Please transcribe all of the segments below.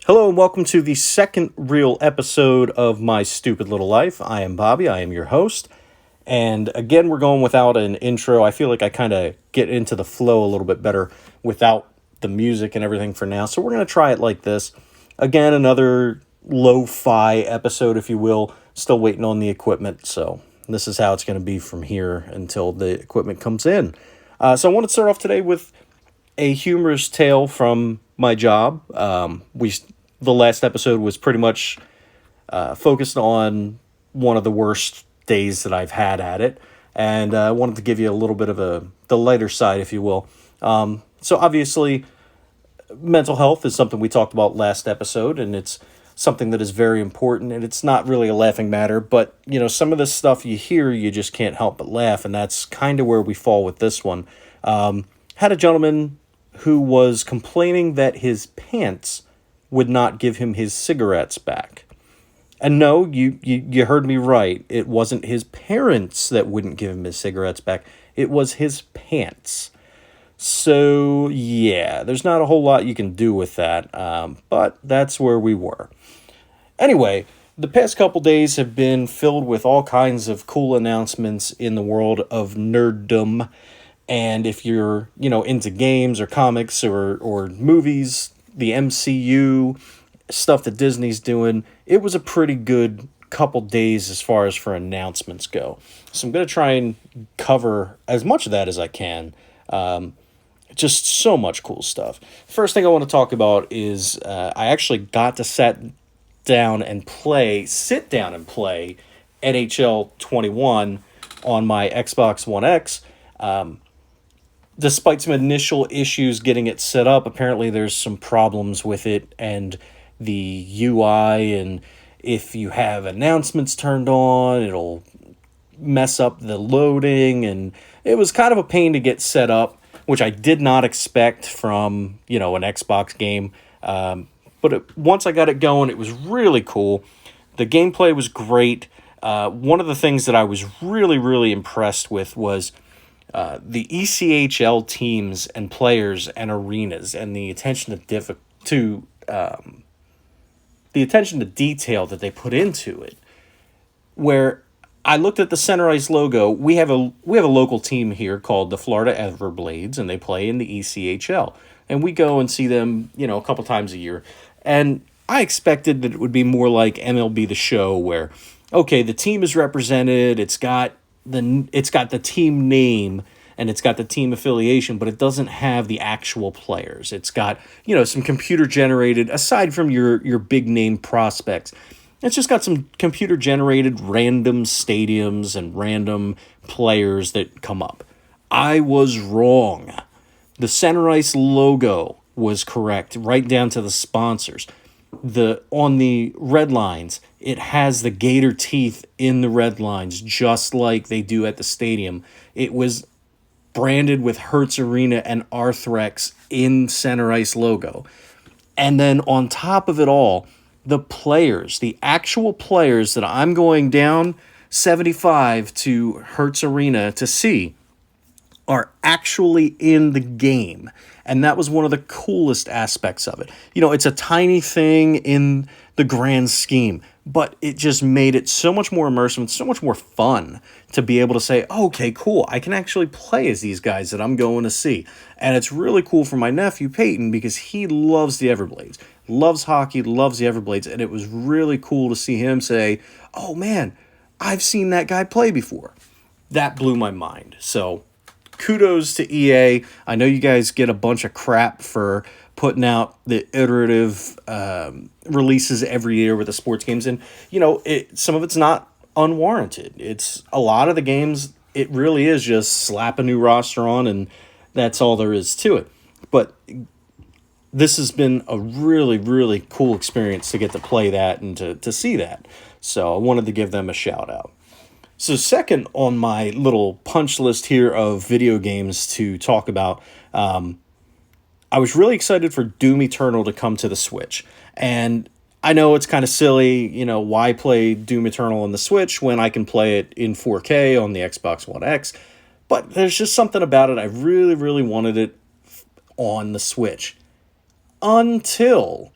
Hello and welcome to the second real episode of My Stupid Little Life. I am Bobby, I am your host. And again, we're going without an intro. I feel like I kind of get into the flow a little bit better without the music and everything for now. So we're going to try it like this. Again, another lo-fi episode, if you will. Still waiting on the equipment. So this is how it's going to be from here until the equipment comes in. So I want to start off today with a humorous tale from my job. The last episode was pretty much focused on one of the worst days that I've had at it, and I wanted to give you a little bit of the lighter side, if you will. So obviously, mental health is something we talked about last episode, and it's something that is very important, and it's not really a laughing matter, but some of this stuff you hear, you just can't help but laugh, and that's kind of where we fall with this one. Had a gentleman who was complaining that his pants would not give him his cigarettes back. And no, you heard me right. It wasn't his parents that wouldn't give him his cigarettes back. It was his pants. So, yeah, there's not a whole lot you can do with that, but that's where we were. Anyway, the past couple days have been filled with all kinds of cool announcements in the world of nerddom. And if you're, into games or comics or movies, the MCU, stuff that Disney's doing, it was a pretty good couple days as far as for announcements go. So I'm going to try and cover as much of that as I can. Just so much cool stuff. First thing I want to talk about is I actually got to sit down and play NHL 21 on my Xbox One X. Despite some initial issues getting it set up, apparently there's some problems with it and the UI, and if you have announcements turned on, it'll mess up the loading, and it was kind of a pain to get set up, which I did not expect from, an Xbox game. But once I got it going, it was really cool. The gameplay was great. One of the things that I was really, really impressed with was the ECHL teams and players and arenas and the attention to detail that they put into it. Where I looked at the center ice logo, we have a local team here called the Florida Everblades, and they play in the ECHL, and we go and see them, a couple times a year. And I expected that it would be more like MLB The Show, where okay, the team is represented, it's got the team name and it's got the team affiliation, but it doesn't have the actual players. It's got, some computer generated, aside from your big name prospects, it's just got some computer generated random stadiums and random players that come up. I was wrong. The center ice logo was correct, right down to the sponsors. On the red lines, it has the gator teeth in the red lines, just like they do at the stadium. It was branded with Hertz Arena and Arthrex in center ice logo. And then on top of it all, the actual players that I'm going down 75 to Hertz Arena to see are actually in the game. And that was one of the coolest aspects of it. It's a tiny thing in the grand scheme, but it just made it so much more immersive and so much more fun to be able to say, okay, cool, I can actually play as these guys that I'm going to see. And it's really cool for my nephew, Peyton, because he loves the Everblades, loves hockey, loves the Everblades, and it was really cool to see him say, oh man, I've seen that guy play before. That blew my mind. So kudos to EA. I know you guys get a bunch of crap for putting out the iterative releases every year with the sports games, and some of it's not unwarranted. It's a lot of the games, it really is just slap a new roster on and that's all there is to it. But this has been a really, really cool experience to get to play that and to see that. So I wanted to give them a shout out. So second on my little punch list here of video games to talk about, I was really excited for Doom Eternal to come to the Switch. And I know it's kind of silly, why play Doom Eternal on the Switch when I can play it in 4K on the Xbox One X? But there's just something about it. I really, really wanted it on the Switch. Until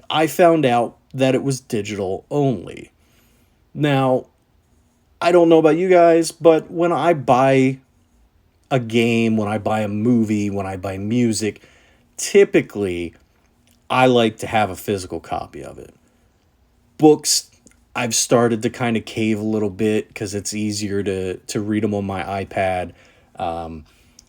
I found out that it was digital only. Now, I don't know about you guys, but when I buy a game, when I buy a movie, when I buy music, typically I like to have a physical copy of it. Books, I've started to kind of cave a little bit because it's easier to read them on my iPad,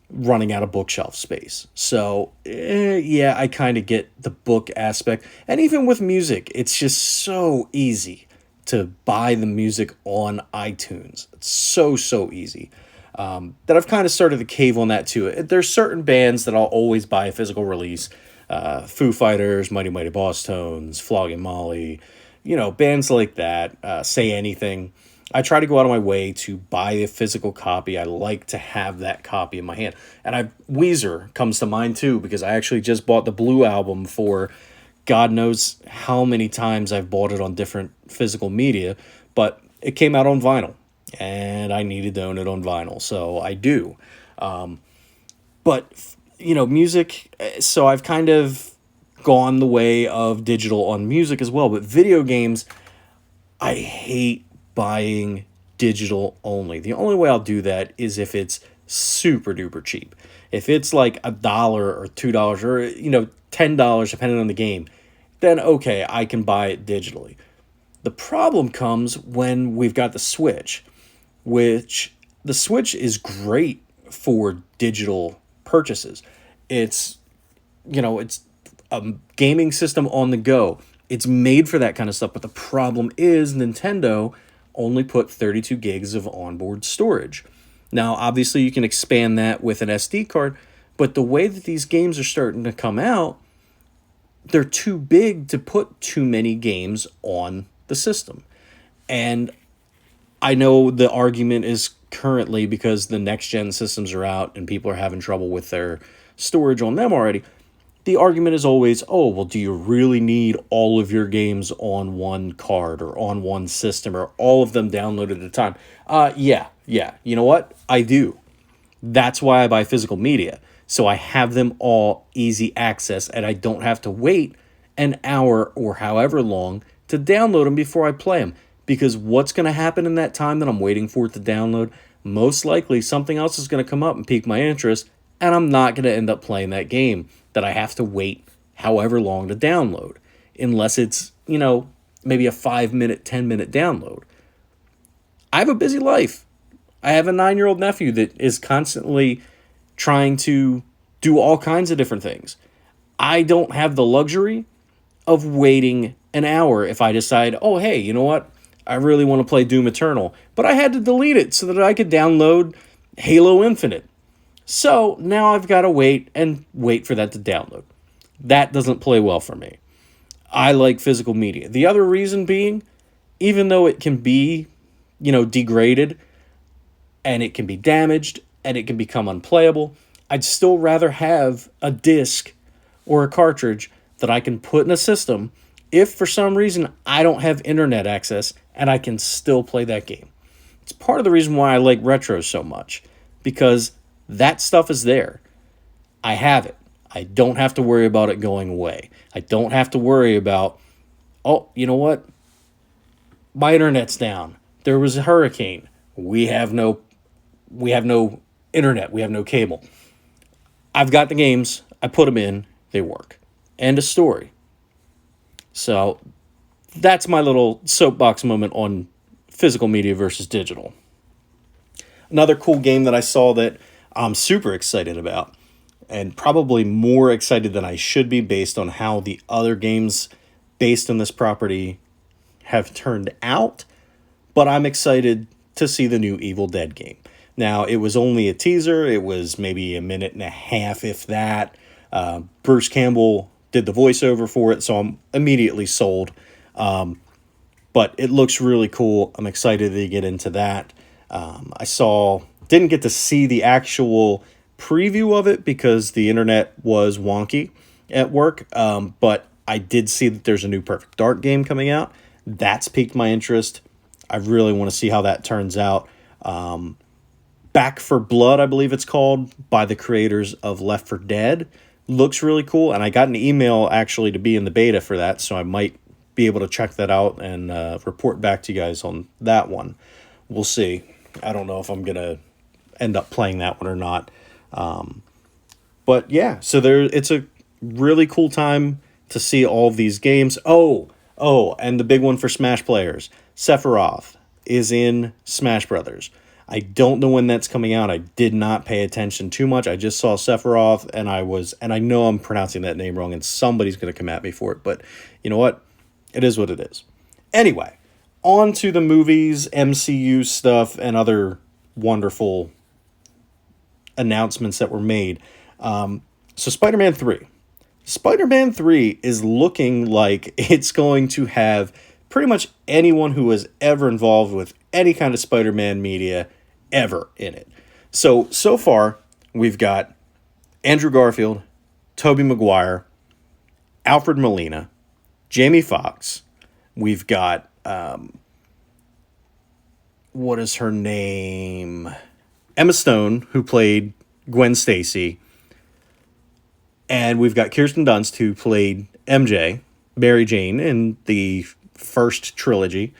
running out of bookshelf space. So, yeah, I kind of get the book aspect. And even with music, it's just so easy to buy the music on iTunes. It's so easy. That I've kind of started to cave on that too. There's certain bands that I'll always buy a physical release. Foo Fighters, Mighty Mighty Boss Tones, Flogging Molly, bands like that. Say Anything. I try to go out of my way to buy a physical copy. I like to have that copy in my hand. And Weezer comes to mind too, because I actually just bought the Blue album for God knows how many times I've bought it on different physical media, but it came out on vinyl and I needed to own it on vinyl. So I do. But, music, so I've kind of gone the way of digital on music as well. But video games, I hate buying digital only. The only way I'll do that is if it's super duper cheap. If it's like $1 or $2 or $10 depending on the game, then okay, I can buy it digitally. The problem comes when we've got the Switch, which the Switch is great for digital purchases. It's it's a gaming system on the go. It's made for that kind of stuff, but the problem is Nintendo only put 32 gigs of onboard storage. Now, obviously, you can expand that with an SD card, but the way that these games are starting to come out, they're too big to put too many games on the system. And I know the argument is currently because the next gen systems are out and people are having trouble with their storage on them already. The argument is always, oh, well, do you really need all of your games on one card or on one system or all of them downloaded at a time? Yeah. You know what? I do. That's why I buy physical media. So I have them all easy access and I don't have to wait an hour or however long to download them before I play them. Because what's going to happen in that time that I'm waiting for it to download? Most likely something else is going to come up and pique my interest, and I'm not going to end up playing that game that I have to wait however long to download. Unless it's, maybe a 5-minute, 10-minute download. I have a busy life. I have a 9-year-old nephew that is constantly trying to do all kinds of different things. I don't have the luxury of waiting an hour if I decide, oh, hey, you know what? I really want to play Doom Eternal, but I had to delete it so that I could download Halo Infinite. So now I've got to wait for that to download. That doesn't play well for me. I like physical media. The other reason being, even though it can be, degraded and it can be damaged and it can become unplayable, I'd still rather have a disc or a cartridge that I can put in a system if for some reason I don't have internet access and I can still play that game. It's part of the reason why I like retro so much, because that stuff is there. I have it. I don't have to worry about it going away. I don't have to worry about, oh, you know what? My internet's down. There was a hurricane. We have no internet. We have no cable. I've got the games. I put them in. They work. End of story. So that's my little soapbox moment on physical media versus digital. Another cool game that I saw that I'm super excited about, and probably more excited than I should be based on how the other games based on this property have turned out, but I'm excited to see the new Evil Dead game. Now, it was only a teaser. It was maybe a minute and a half, if that. Bruce Campbell did the voiceover for it, so I'm immediately sold. But it looks really cool. I'm excited to get into that. Didn't get to see the actual preview of it because the internet was wonky at work. But I did see that there's a new Perfect Dark game coming out. That's piqued my interest. I really want to see how that turns out. Back for Blood, I believe it's called, by the creators of Left 4 Dead. looks really cool, and I got an email actually to be in the beta for that, so I might be able to check that out and report back to you guys on that one. We'll see. I don't know if I'm gonna end up playing that one or not. But yeah, so it's a really cool time to see all of these games. And the big one for Smash players, Sephiroth is in Smash Brothers. I don't know when that's coming out. I did not pay attention too much. I just saw Sephiroth, and I know I'm pronouncing that name wrong, and somebody's going to come at me for it. But you know what? It is what it is. Anyway, on to the movies, MCU stuff, and other wonderful announcements that were made. So Spider-Man 3. Spider-Man 3 is looking like it's going to have pretty much anyone who was ever involved with any kind of Spider-Man media ever in it. So far, we've got Andrew Garfield, Tobey Maguire, Alfred Molina, Jamie Foxx. We've got, what is her name? Emma Stone, who played Gwen Stacy. And we've got Kirsten Dunst, who played MJ, Mary Jane, in the first trilogy.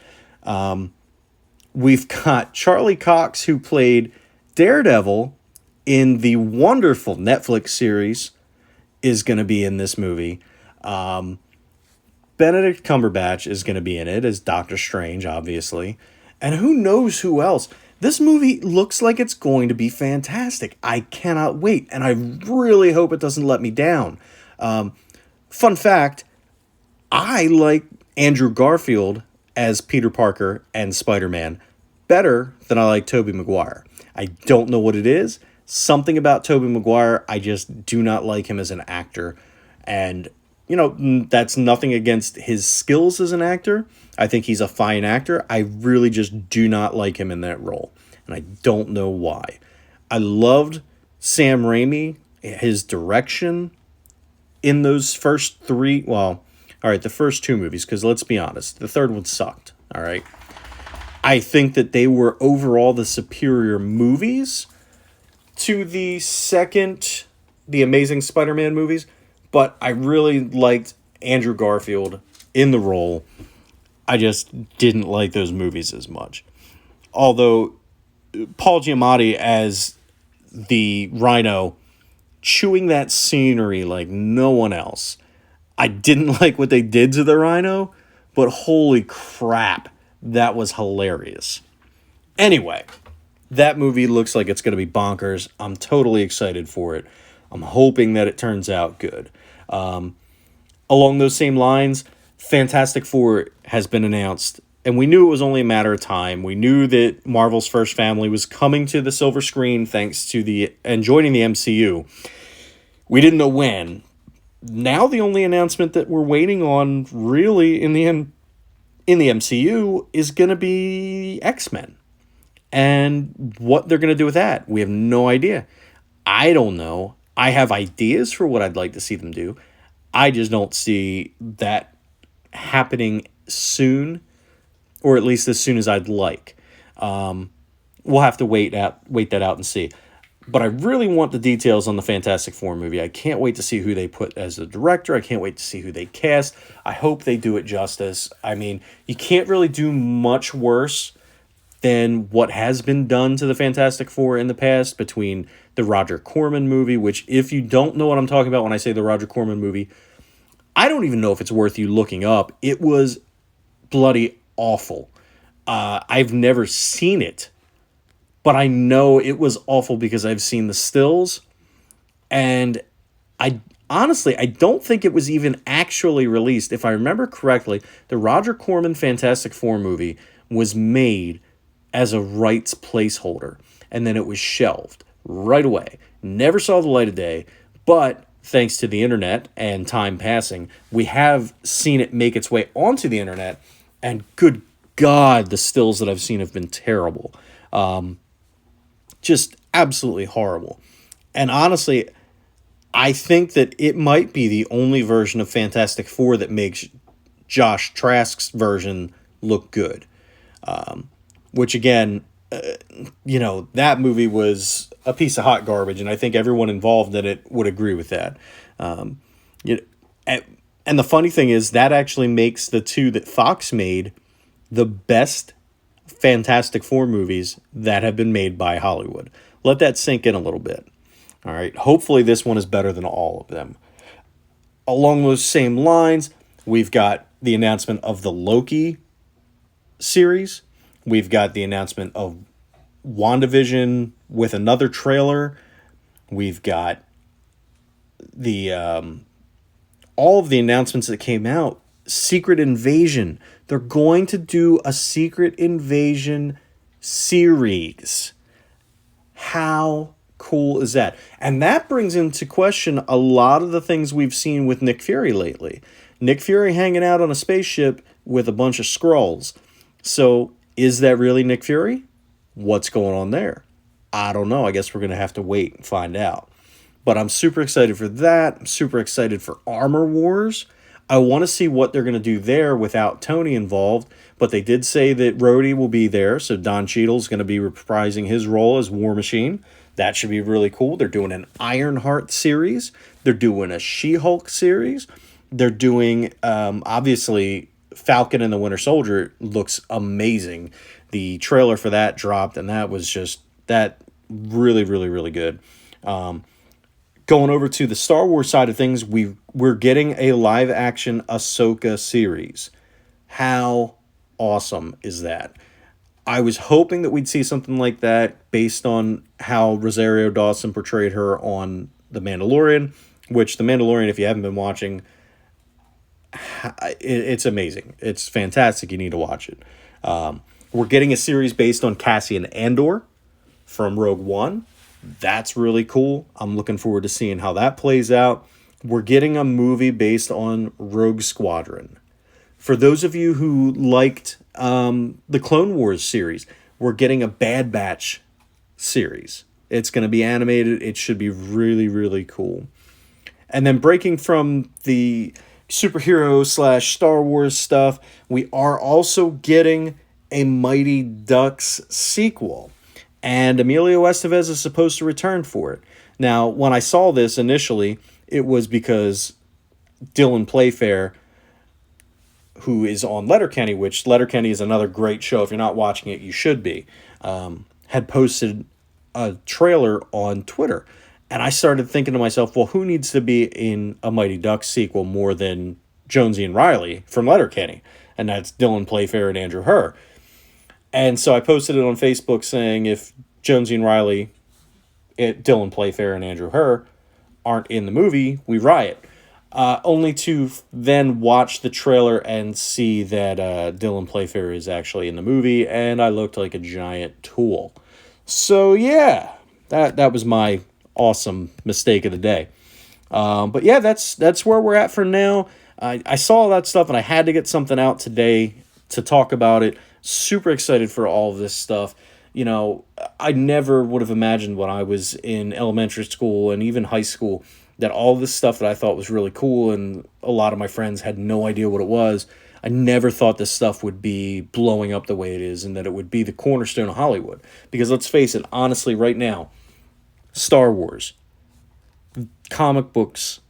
We've got Charlie Cox, who played Daredevil in the wonderful Netflix series, is going to be in this movie. Benedict Cumberbatch is going to be in it as Doctor Strange, obviously. And who knows who else. This movie looks like it's going to be fantastic. I cannot wait, and I really hope it doesn't let me down. Fun fact, I like Andrew Garfield as Peter Parker and Spider-Man better than I like Tobey Maguire. I don't know what it is. Something about Tobey Maguire, I just do not like him as an actor. And, that's nothing against his skills as an actor. I think he's a fine actor. I really just do not like him in that role. And I don't know why. I loved Sam Raimi, his direction in those first three. Well, all right, the first two movies, because let's be honest, the third one sucked. All right. I think that they were overall the superior movies to the Amazing Spider-Man movies. But I really liked Andrew Garfield in the role. I just didn't like those movies as much. Although Paul Giamatti as the Rhino, chewing that scenery like no one else. I didn't like what they did to the Rhino, but holy crap, that was hilarious. Anyway, that movie looks like it's going to be bonkers. I'm totally excited for it. I'm hoping that it turns out good. Along those same lines, Fantastic Four has been announced, and we knew it was only a matter of time. We knew that Marvel's First Family was coming to the silver screen thanks to and joining the MCU. We didn't know when. Now the only announcement that we're waiting on really in the MCU is going to be X-Men. And what they're going to do with that, we have no idea. I don't know. I have ideas for what I'd like to see them do. I just don't see that happening soon, or at least as soon as I'd like. We'll have to wait that out and see. But I really want the details on the Fantastic Four movie. I can't wait to see who they put as the director. I can't wait to see who they cast. I hope they do it justice. I mean, you can't really do much worse than what has been done to the Fantastic Four in the past between the Roger Corman movie, which if you don't know what I'm talking about when I say the Roger Corman movie, I don't even know if it's worth you looking up. It was bloody awful. I've never seen it, but I know it was awful because I've seen the stills, and I don't think it was even actually released. If I remember correctly, the Roger Corman Fantastic Four movie was made as a rights placeholder, and then it was shelved right away. Never saw the light of day, but thanks to the internet and time passing, we have seen it make its way onto the internet, and good God, the stills that I've seen have been terrible. Just absolutely horrible. And honestly, I think that it might be the only version of Fantastic Four that makes Josh Trask's version look good. Which again, that movie was a piece of hot garbage, and I think everyone involved in it would agree with that. You know, and the funny thing is that actually makes the two that Fox made the best Fantastic Four movies that have been made by Hollywood. Let that sink in a little bit. All right. Hopefully this one is better than all of them. Along those same lines, we've got the announcement of the Loki series. We've got the announcement of WandaVision with another trailer. We've got the all of the announcements that came out. Secret Invasion. They're going to do a Secret Invasion series. How cool is that? And that brings into question a lot of the things we've seen with Nick Fury lately. Nick Fury hanging out on a spaceship with a bunch of Skrulls. So, is that really Nick Fury? What's going on there? I don't know. I guess we're going to have to wait and find out. But I'm super excited for that. I'm super excited for Armor Wars. I want to see what they're going to do there without Tony involved. But they did say that Rhodey will be there. So Don Cheadle's going to be reprising his role as War Machine. That should be really cool. They're doing an Ironheart series. They're doing a She-Hulk series. They're doing, obviously, Falcon and the Winter Soldier looks amazing. The trailer for that dropped, and that was just, that really, really, really good. Going over to the Star Wars side of things, we're getting a live-action Ahsoka series. How awesome is that? I was hoping that we'd see something like that based on how Rosario Dawson portrayed her on The Mandalorian, which The Mandalorian, if you haven't been watching, it's amazing. It's fantastic. You need to watch it. We're getting a series based on Cassian Andor from Rogue One. That's really cool. I'm looking forward to seeing how that plays out. We're getting a movie based on Rogue Squadron. For those of you who liked the Clone Wars series, we're getting a Bad Batch series. It's going to be animated. It should be really, really cool. And then breaking from the superhero / Star Wars stuff, we are also getting a Mighty Ducks sequel. And Emilio Estevez is supposed to return for it. Now, when I saw this initially, it was because Dylan Playfair, who is on Letterkenny, which Letterkenny is another great show. If you're not watching it, you should be, had posted a trailer on Twitter. And I started thinking to myself, well, who needs to be in a Mighty Ducks sequel more than Jonesy and Riley from Letterkenny? And that's Dylan Playfair and Andrew Herr. And so I posted it on Facebook saying if Jonesy and Riley, Dylan Playfair and Andrew Herr aren't in the movie, we riot. Only to then watch the trailer and see that Dylan Playfair is actually in the movie, and I looked like a giant tool. So yeah, that was my awesome mistake of the day. But yeah, that's where we're at for now. I saw all that stuff, and I had to get something out today to talk about it. Super excited for all of this stuff. You know, I never would have imagined when I was in elementary school and even high school that all this stuff that I thought was really cool and a lot of my friends had no idea what it was. I never thought this stuff would be blowing up the way it is and that it would be the cornerstone of Hollywood. Because let's face it, honestly, right now, Star Wars, comic books,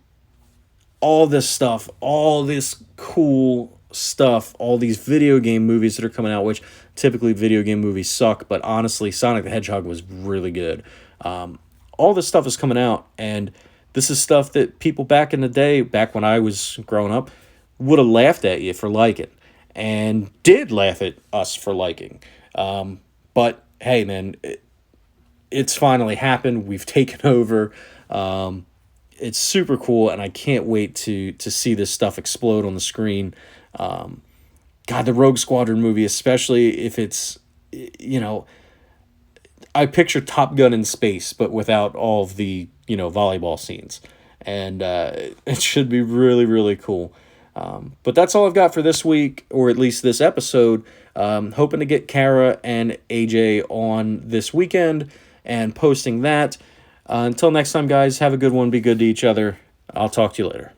all this stuff, all this cool stuff, all these video game movies that are coming out, which typically video game movies suck, but honestly, Sonic the Hedgehog was really good. All this stuff is coming out, and this is stuff that people back in the day, back when I was growing up, would have laughed at you for liking, and did laugh at us for liking. But hey, man, it's finally happened. We've taken over. It's super cool, and I can't wait to see this stuff explode on the screen. God, the Rogue Squadron movie, especially if it's, you know, I picture Top Gun in space, but without all of the, you know, volleyball scenes. And it should be really, really cool. But that's all I've got for this week, or at least this episode. Hoping to get Kara and AJ on this weekend and posting that. Until next time, guys, have a good one. Be good to each other. I'll talk to you later.